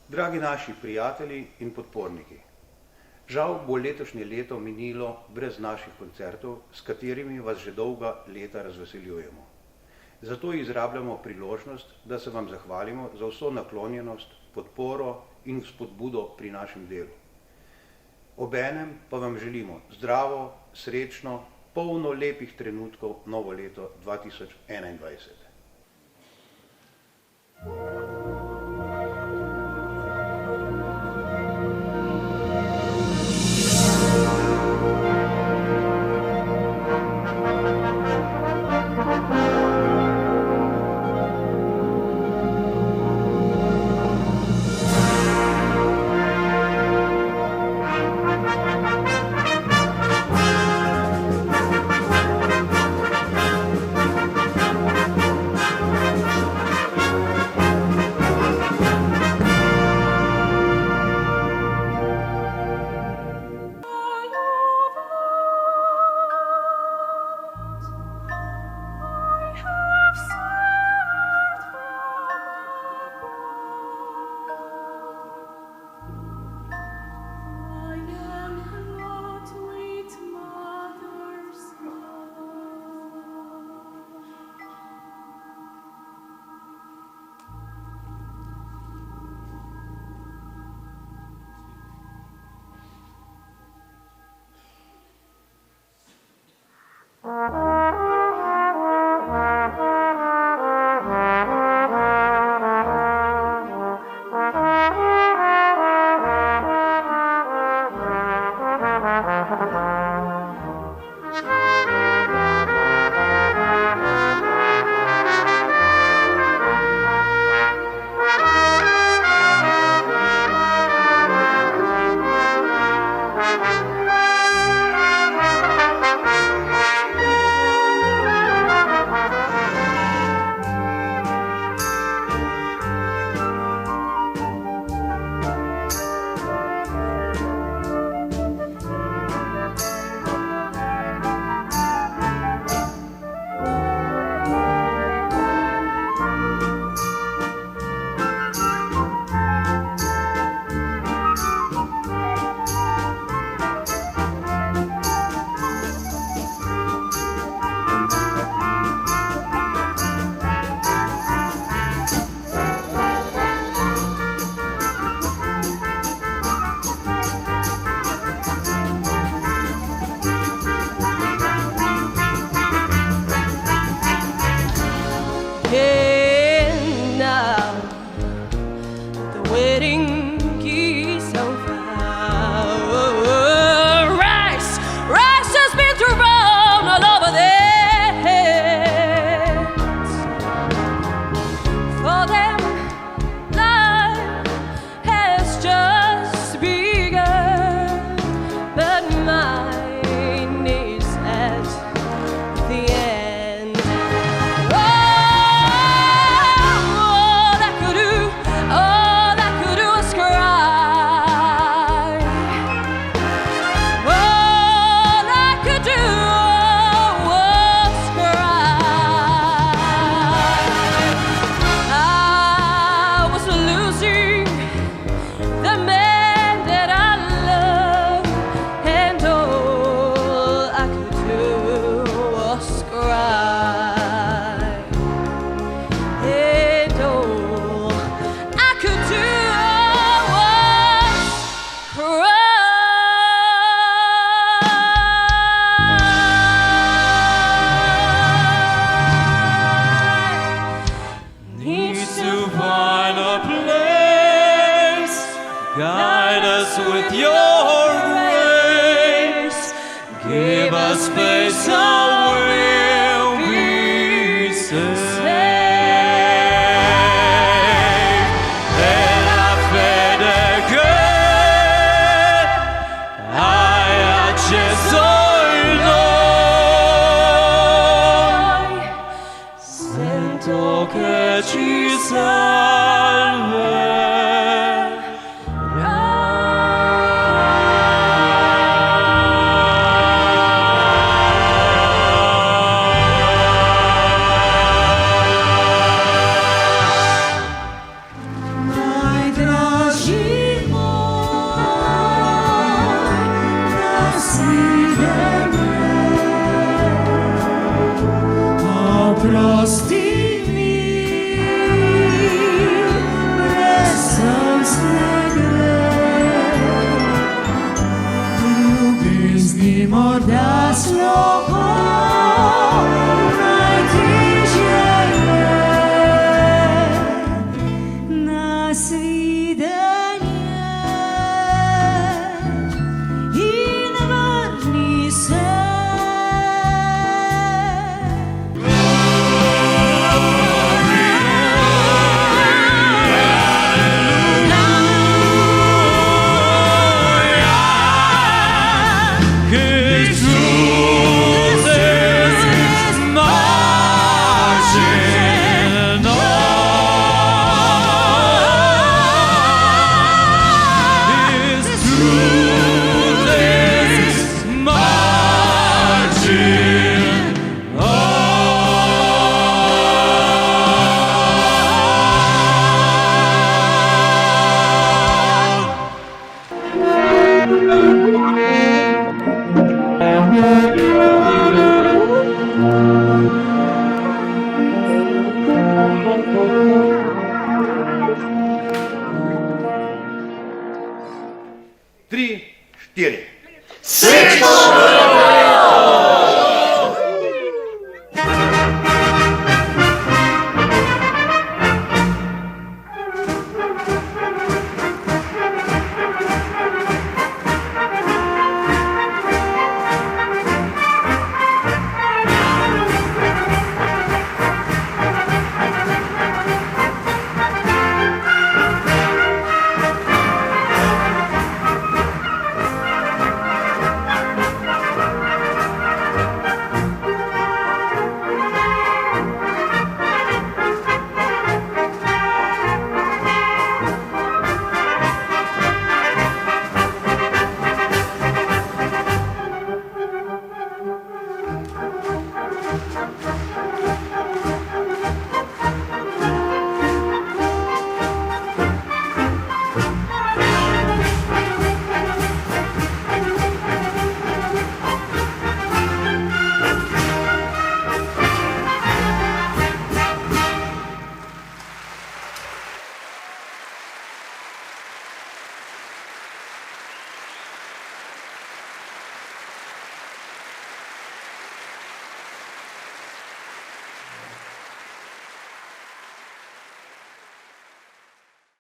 Dragi naši prijatelji in podporniki, žal bo letošnje leto minilo brez naših koncertov, s katerimi vas že dolga leta razveseljujemo. Zato izrabljamo priložnost, da se vam zahvalimo za vso naklonjenost, podporo in spodbudo pri našem delu. Obenem pa vam želimo zdravo, srečno, polno lepih trenutkov novo leto 2021. Guide us with your grace. Give us faith so we'll be saved. È la fede che hai acceso in noi. Sento che ci salverà. Oprosti mi brezsensne grehe, ljubezni morda slovo najtežje je. Nasvidenje in vrni se. Tri, štiri.